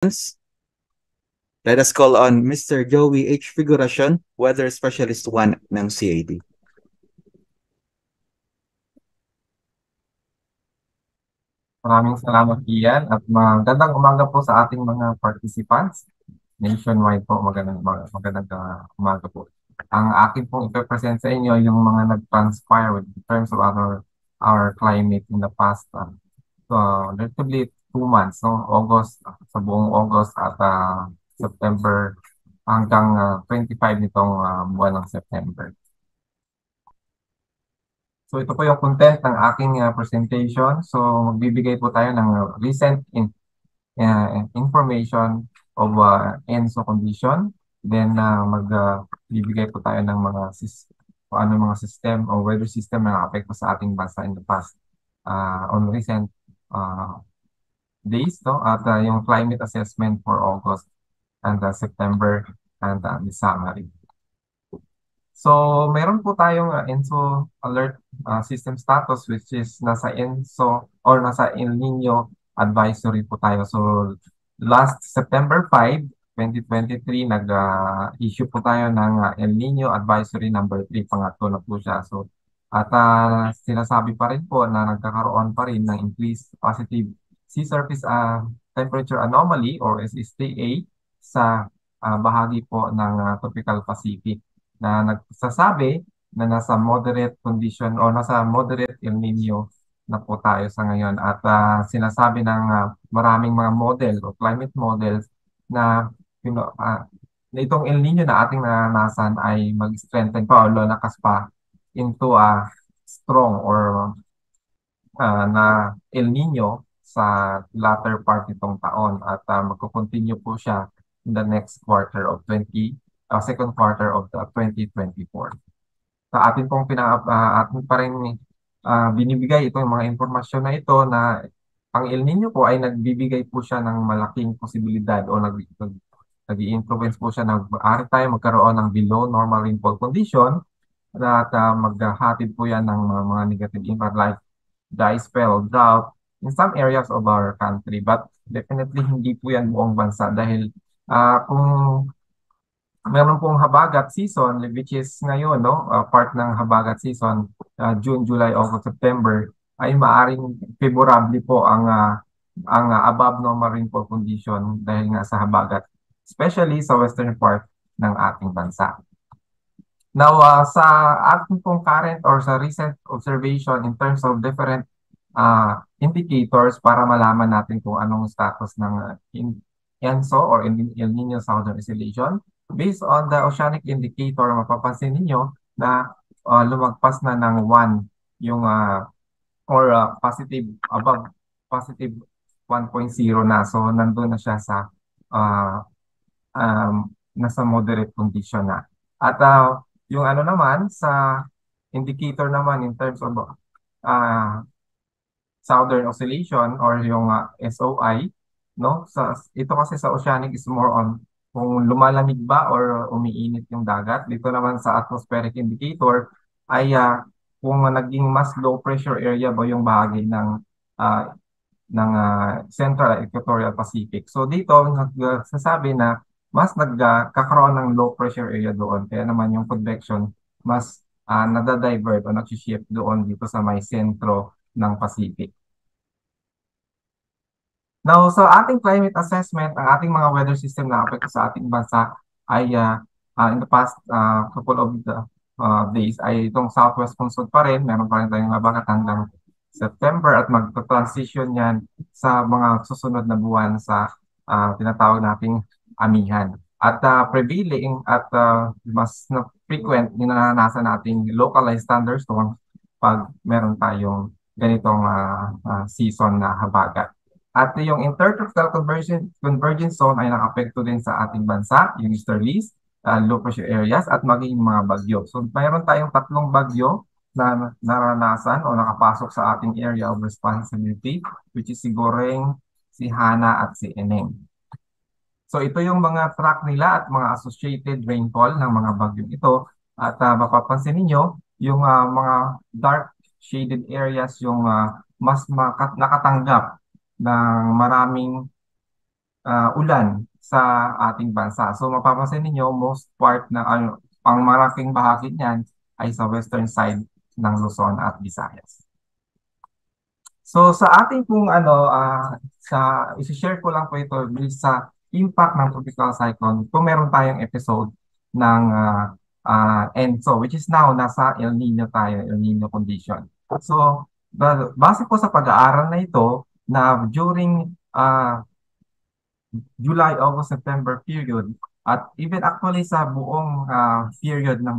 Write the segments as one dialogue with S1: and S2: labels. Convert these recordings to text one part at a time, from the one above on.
S1: Let us call on Mr. Joey H. Figuracion, Weather Specialist 1 ng CAD.
S2: Maraming salamat, Ian, at magandang umaga po sa ating mga participants. Nationwide po, magandang umaga po. Ang akin pong ipe-present sa inyo yung mga nag-transpire in terms of our climate in the past relatively 2 months, no? August, sa buong August at September hanggang 25 nitong buwan ng September. So ito po yung content ng aking presentation. So magbibigay po tayo ng recent information of ENSO condition. Then magbibigay po tayo ng mga system o weather system na nakapekto sa ating bansa in the past on recent uh, days, no? At yung climate assessment for August and September and the summary. So, meron po tayong ENSO alert system status which is nasa ENSO or nasa El Nino advisory po tayo. So, last September 5, 2023, nag-issue po tayo ng El Nino advisory number 3, pangatlo na po siya. So, at sinasabi pa rin po na nagkakaroon pa rin ng increased positive sea surface temperature anomaly or SSTA sa bahagi po ng Tropical Pacific na nagsasabi na nasa moderate condition o nasa moderate El Nino na po tayo sa ngayon at sinasabi ng maraming mga model o climate models na you know, na itong El Nino na ating naranasan ay mag-strengthen pa o lalakas pa into a strong or na El Nino sa latter part nitong taon at magko-continue po siya in the next quarter of second quarter of the 2024. Sa atin pong atin pa rin binibigay itong mga impormasyon na ito na ang El Nino po ay nagbibigay po siya ng malaking posibilidad o nag-i-influence po siya na maaari tayo magkaroon ng below normal rainfall condition at maghahatid po yan ng mga negative impact like dry spell, drought in some areas of our country. But definitely hindi po yan buong bansa dahil kung meron pong habagat season which is ngayon, no, part ng habagat season, June, July, August, September, ay maaring favorable po ang above normal rainfall condition dahil nga sa habagat, especially sa western part ng ating bansa. Now, sa ating pong current or sa recent observation in terms of different indicators para malaman natin kung anong status ng ENSO or El Nino Southern Oscillation. Based on the oceanic indicator, mapapansin ninyo na lumagpas na ng 1 yung positive above positive 1.0 na. So nandun na siya sa nasa moderate condition na. At yung ano naman sa indicator naman in terms of Southern Oscillation or yung SOI, no? Ito kasi sa oceanic is more on kung lumalamig ba or umiinit yung dagat. Dito naman sa atmospheric indicator ay kung naging mas low pressure area ba yung bahagi uh, Central Equatorial Pacific. So dito nagsasabi na mas nagkakaroon ng low pressure area doon. Kaya naman yung convection mas nadadivert o nag-shift doon dito sa may sentro ng Pacific. Now, sa ating climate assessment, ang ating mga weather system na apekto sa ating bansa ay in the past couple of days ay itong southwest monsoon pa rin. Meron pa rin tayong habagat hanggang September at mag-transition yan sa mga susunod na buwan sa tinatawag nating amihan. At prevailing at mas frequent yung naranasan nating localized thunderstorms pag meron tayong ganitong season na habagat. At yung intertropical convergence zone ay nakapekto din sa ating bansa, yung easterlies, low pressure areas at maging mga bagyo. So mayroon tayong 3 bagyo na naranasan o nakapasok sa ating area of responsibility, which is si Goreng, si Hana at si Eneng. So ito yung mga track nila at mga associated rainfall ng mga bagyong ito. At mapapansin ninyo, yung mga dark shaded areas yung mas nakatanggap ng maraming ulan sa ating bansa. So mapapansin ninyo, most part na ang malaking bahagi niyan ay sa western side ng Luzon at Visayas. So sa ating pong isi-share ko lang po ito sa impact ng tropical cyclone. Kung meron tayong episode ng ENSO, which is now nasa El Nino tayo, El Nino condition. So base po sa pag-aaral na ito na during July, August, September period at even actually sa buong period ng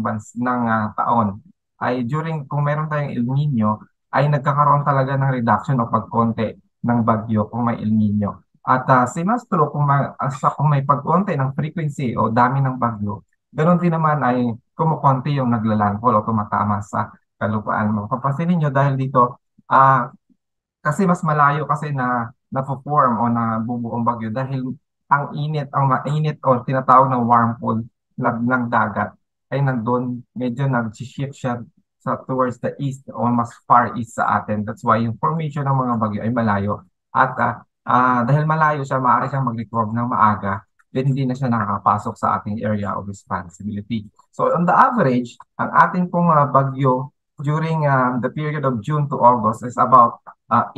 S2: taon ay during kung meron tayong El Nino ay nagkakaroon talaga ng reduction o pagkonti ng bagyo kung may El Nino. At same as true kung may pagkonti ng frequency o dami ng bagyo, ganoon din naman ay kumukonti yung naglalandfall o tumatama sa kalupaan mo. Papansin niyo dahil dito kasi mas malayo kasi na na-form o na bubuong bagyo dahil ang mainit o tinatawag ng warm pool ng dagat ay nandun medyo nag-shift siya towards the east o mas far east sa atin. That's why yung formation ng mga bagyo ay malayo. At dahil malayo siya, maaari siyang mag-record ng maaga, then hindi na siya nakakapasok sa ating area of responsibility. So on the average, ang ating pong bagyo during the period of June to August is about 8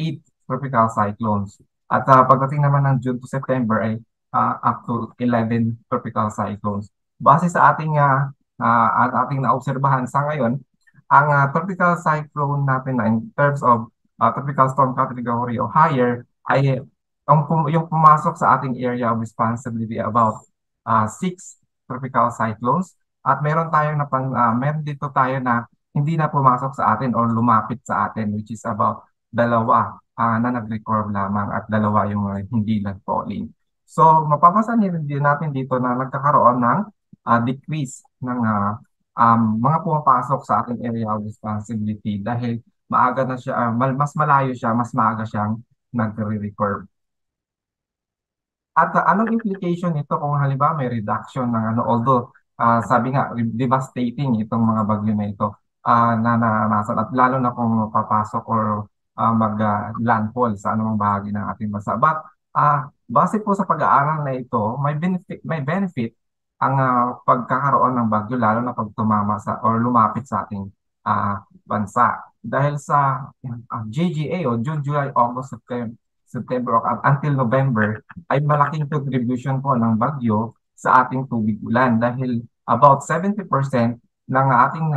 S2: tropical cyclones. At pagdating naman ng June to September ay up to 11 tropical cyclones. Base sa ating naobserbahan sa ngayon, ang tropical cyclone natin na in terms of tropical storm category o higher ay yung pumasok sa ating area of responsibility about 6 tropical cyclones at meron dito tayo na hindi na pumasok sa atin or lumapit sa atin which is about dalawa na nag-record lamang at dalawa yung hindi nag-falling. So mapapasan din natin dito na nagkakaroon ng decrease ng mga pumapasok sa ating area of responsibility dahil maaga na siya, mas malayo siya, mas maaga siyang nagre-record. At anong implication nito kung halimbawa may reduction ng although sabi nga devastating itong mga bagyo na ito na naranasan at lalo na kung papasok or mag-landfall sa anumang bahagi ng ating bansa. But base po sa pag-aaral na ito, may benefit ang pagkakaroon ng bagyo lalo na pag tumama or lumapit sa ating bansa. Dahil sa JGA o June, July, August, September until November ay malaking contribution po ng bagyo sa ating tubig ulan dahil about 70% ng ating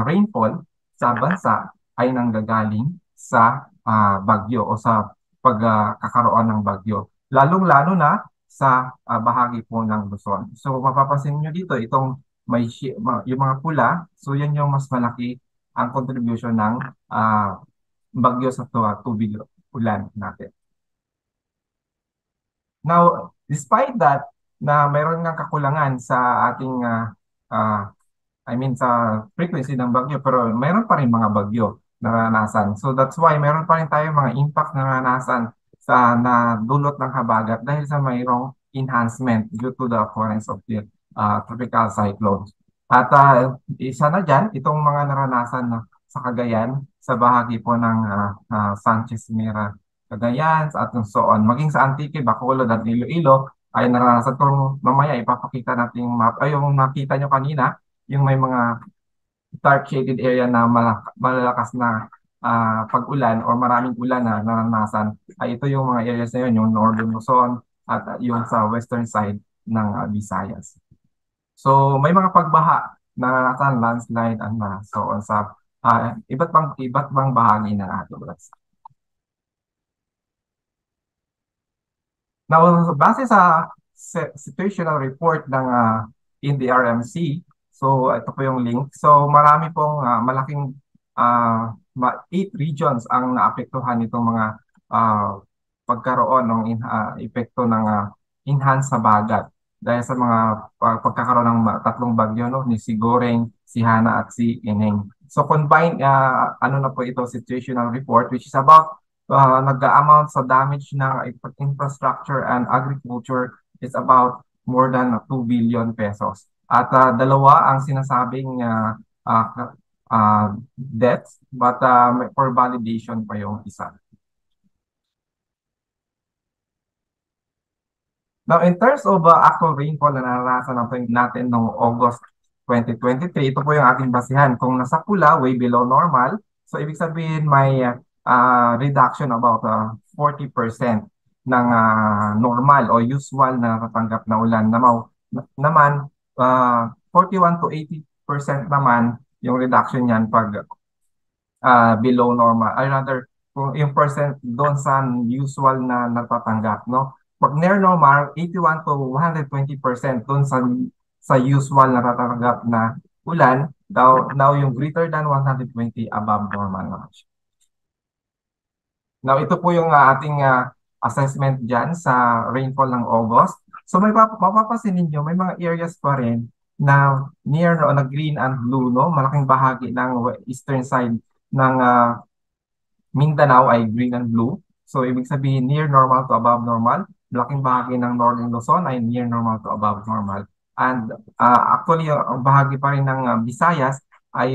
S2: rainfall sa bansa ay nanggagaling sa bagyo o sa pagkakaroon ng bagyo. Lalong-lalo na sa bahagi po ng Luzon. So mapapansin nyo dito itong yung mga pula, so yan yung mas malaki ang contribution ng bagyo sa tubig ulan natin. Now, despite that, na mayroon ng kakulangan sa ating, sa frequency ng bagyo, pero mayroon pa rin mga bagyo na naranasan. So that's why mayroon pa rin tayo mga impact na naranasan sa dulot ng habagat dahil sa mayroong enhancement due to the occurrence of the tropical cyclones. At isa na dyan, itong mga naranasan na sa Cagayan, sa bahagi po ng Sanchez Mira Cagayan at so on. Maging sa Antique, Bacolod at Iloilo ay naranasan kung mamaya ipapakita natin yung map. Ay, yung nakita nyo kanina, yung may mga dark shaded area na malalakas na pag-ulan o maraming ulan na naranasan. Ay ito yung mga areas na yun, yung Northern Luzon at yung sa western side ng Visayas. So may mga pagbaha na naranasan, landslide and so on sa iba't bang bahagi ng ating bansa. Now, base sa situational report ng NDRMC, so ito po yung link. So marami pong malaking 8 regions ang naapektuhan nitong mga pagkaroon ng epekto ng enhanced habagat dahil sa mga pagkakaroon ng tatlong bagyo, no, ni Sigoreng, si Hana at si Ineng. So combined na po ito situational report which is about nag-amount sa damage ng infrastructure and agriculture is about more than 2 billion pesos. At dalawa ang sinasabing deaths but for validation pa yung isa. Now, in terms of actual rainfall na naranasan natin noong August 2023, ito po yung ating basihan. Kung nasa pula, way below normal, so ibig sabihin may reduction about 40% ng normal o usual na natatanggap na ulan. Naman, 41 to 80% naman yung reduction niyan pag below normal. I rather, kung yung percent doon sa usual na natatanggap, no? Pag near normal, 81 to 120% doon sa usual na natatanggap na ulan, now yung greater than 120 above normal naman siya. Now, ito po yung ating assessment dyan sa rainfall ng August. So, mapapansin ninyo, may mga areas pa rin na near no, na green and blue, no? Malaking bahagi ng eastern side ng Mindanao ay green and blue. So, ibig sabihin near normal to above normal. Malaking bahagi ng Northern Luzon ay near normal to above normal. And actually, ang bahagi pa rin ng Visayas ay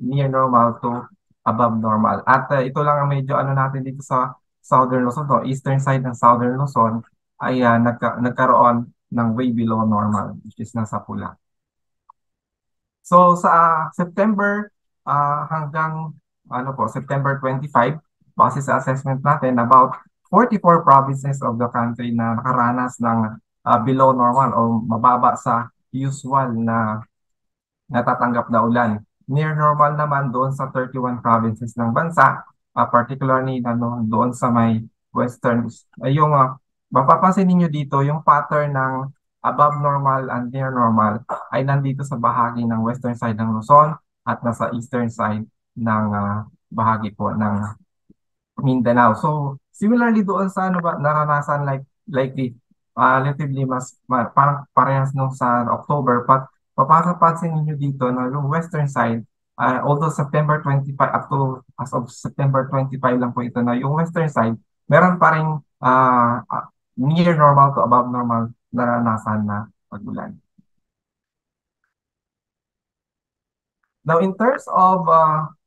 S2: near normal to above normal. At ito lang ang medyo ano natin dito sa Southern Luzon, to eastern side ng Southern Luzon ay nagkaroon ng way below normal, which is nasa pula. So sa September hanggang September 25, base sa assessment natin, about 44 provinces of the country na nakaranas ng below normal o mababa sa usual na natatanggap na ulan. Near normal naman doon sa 31 provinces ng bansa, particularly doon sa may western. Mapapansin ninyo dito yung pattern ng above normal and near normal ay nandito sa bahagi ng western side ng Luzon at nasa eastern side ng bahagi po ng Mindanao. So, similarly doon sa naranasan likely relatively parang parehas nung sa October, but papapansin niyo dito na yung western side, although September 25 up to as of September 25 lang po ito, na yung western side meron pa ring near normal to above normal naranasan na pagulan. Now, in terms of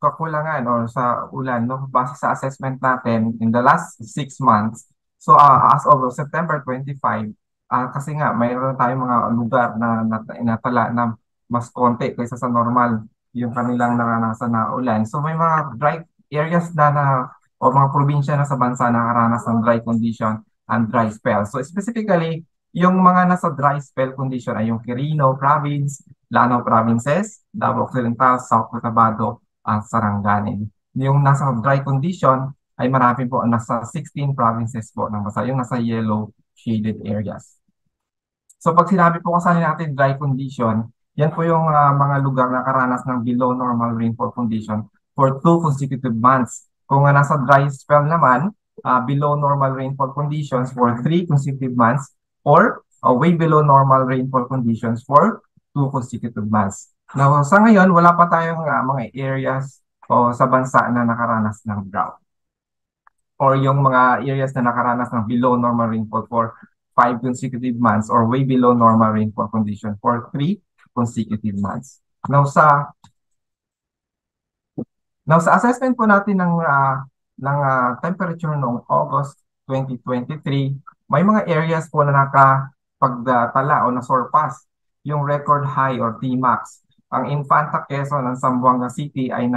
S2: kakulangan or sa ulan, no, base sa assessment natin in the last 6 months, so as of September 25, kasi nga mayroon tayong mga lugar na inatala na mas konti kaysa sa normal yung kanilang naranasan na ulan. So may mga dry areas o mga probinsya na sa bansa na nakaranas ng dry condition and dry spell. So specifically, yung mga nasa dry spell condition ay yung Quirino Province, Lanao Provinces, Davao Occidental, South Cotabato, at Sarangani. Yung nasa dry condition ay marami po, nasa 16 provinces po ng bansa, yung nasa yellow shaded areas. So pag sinabi po kasi natin dry condition, yan po yung mga lugar na karanas ng below normal rainfall condition for 2 consecutive months. Kung nasa dry spell naman, below normal rainfall conditions for 3 consecutive months, or way below normal rainfall conditions for 2 consecutive months. Now, sa ngayon, wala pa tayong mga areas o sa bansa na nakaranas ng drought, or yung mga areas na nakaranas ng below normal rainfall for 5 consecutive months or way below normal rainfall condition for 3 consecutive months. Now sa assessment po natin ng temperature noong August 2023, may mga areas po na nakapagtala o na-surpass yung record high or Tmax. Ang Infanta, Quezon, ng Zamboanga City ay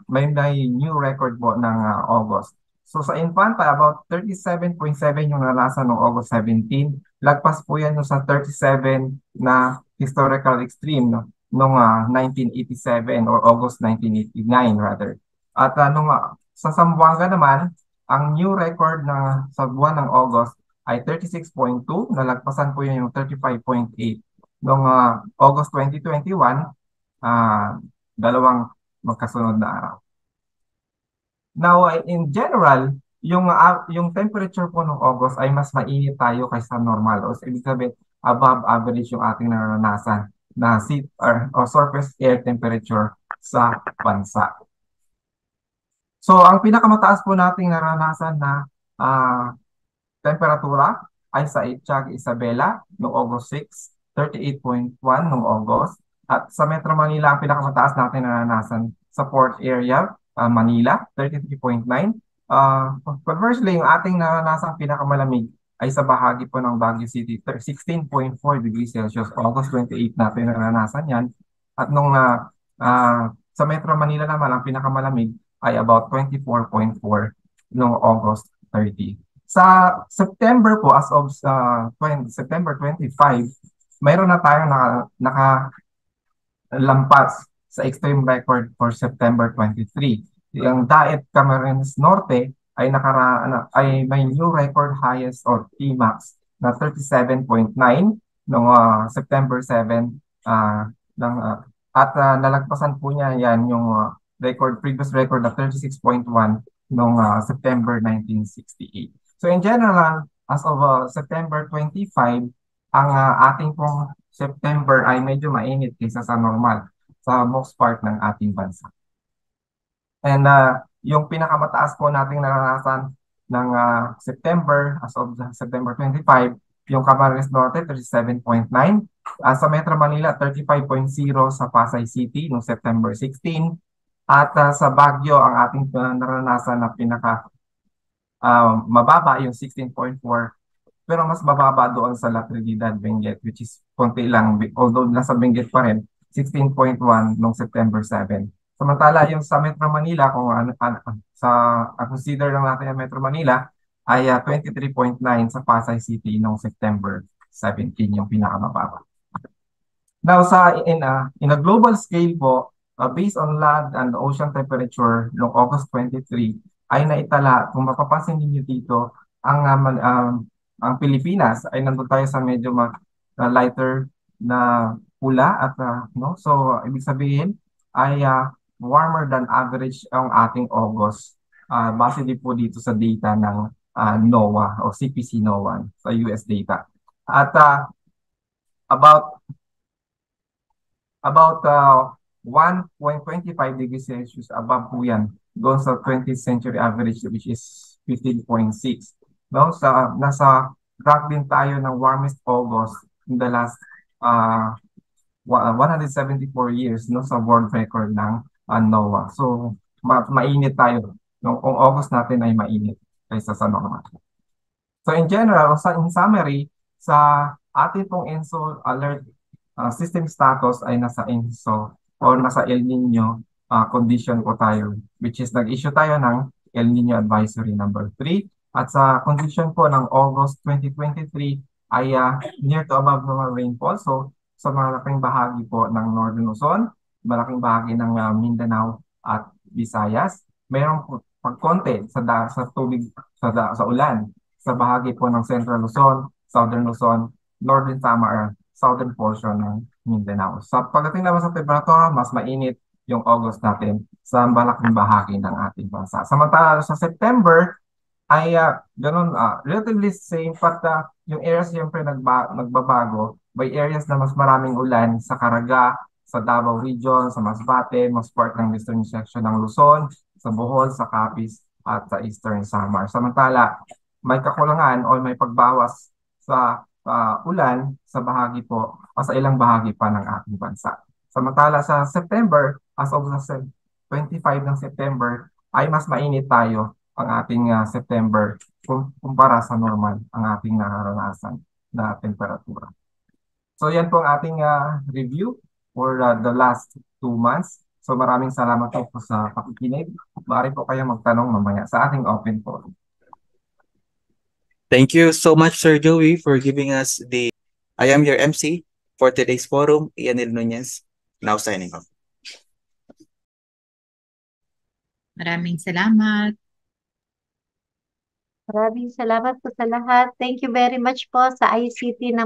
S2: may new record po ng August. So sa Infanta, about 37.7 yung naranasan noong August 17. Lagpas po yan sa 37 na historical extreme, no? Noong 1987 or August 1989 rather. At sa Zamboanga naman, ang new record na sa buwan ng August ay 36.2, nalagpasan po yun yung 35.8 noong August 2021, dalawang magkasunod na araw. Now, in general, yung temperature po ng August ay mas mainit tayo kaysa normal. O ibig sabihin, above average yung ating naranasan na surface air temperature sa bansa. So, ang pinakamataas po nating naranasan na temperatura ay sa Itziag, Isabela noong August 6, 38.1 noong August. At sa Metro Manila, ang pinakamataas natin naranasan sa port area, Manila, 33.9. Conversely, yung ating naranasan pinakamalamig ay sa bahagi po ng Baguio City, 16.4 degrees Celsius. August 28 natin naranasan yan. At nung sa Metro Manila naman, ang pinakamalamig ay about 24.4 noong August 30. Sa September po, as of September 25, mayroon na tayong nakalampas sa extreme record for September 23. Yung Daet Camarines Norte ay ay may new record highest or Tmax na 37.9 noong September 7 ng, at nalagpasan po niya yan yung previous record na 36.1 noong September 1968. So in general, as of September 25, ang ating pong September ay medyo mainit kaysa sa normal sa most part ng ating bansa. And yung pinakamataas po nating naranasan ng September, as of September 25, yung Camarines Norte, 37.9. Sa Metro Manila, 35.0 sa Pasay City noong September 16. At sa Baguio, ang ating naranasan na pinaka mababa, yung 16.4. Pero mas mababa doon sa La Trinidad, Benguet, which is konti lang, although nasa Benguet pa rin, 16.1 noong September 7. Samantala, yung sa Metro Manila, kung consider lang natin yung Metro Manila, ay 23.9 sa Pasay City noong September 17, yung pinakamababa. Now, in a global scale po, based on land and ocean temperature noong August 23, ay naitala, kung mapapansin niyo dito, ang Pilipinas ay nandun tayo sa medyo lighter na pula at no, so ibig sabihin ay warmer than average ang ating August, base din po dito sa data ng NOAA o CPC NOAA sa US data. At about 1.25 degrees Celsius above po yan doon sa 20th century average, which is 15.6. No? Nasa track din tayo ng warmest August in the last 174 years, no, sa world record ng NOAA. So, mainit tayo. No? Kung August natin ay mainit kaysa sa normal. So, in general, in summary, sa ating pong ENSO alert system status ay nasa ENSO or nasa El Nino condition po tayo, which is nag-issue tayo ng El Nino Advisory number 3. At sa condition po ng August 2023 ay near to above normal rainfall. So sa malaking bahagi po ng Northern Luzon, malaking bahagi ng Mindanao at Visayas, mayroong pagkonti sa tubig sa ulan sa bahagi po ng Central Luzon, Southern Luzon, Northern Samar, southern portion ng Mindanao. Sa pagdating naman sa temperatura, mas mainit yung August natin sa malaking bahagi ng ating bansa. Samantala sa September ay relatively same, but yung areas siyempre nagbabago. By areas na mas maraming ulan sa Caraga, sa Davao Region, sa Masbate, mas part ng western section ng Luzon, sa Bohol, sa Capiz, at sa Eastern Samar. Samantala, may kakulangan o may pagbawas sa ulan sa bahagi po o sa ilang bahagi pa ng ating bansa. Samantala sa September, as of 25 ng September, ay mas mainit tayo ang ating September kumpara sa normal ang ating naranasan na temperatura. So yan po ang ating review for the last 2 months. So maraming salamat po sa pakikinig. Maaari po kayo magtanong mamaya sa ating open forum.
S1: Thank you so much, Sir Joey, for giving us I am your MC for today's forum, Ianil Nunez, now signing off.
S3: Maraming salamat.
S4: Maraming salamat po sa lahat. Thank you very much po sa ICT na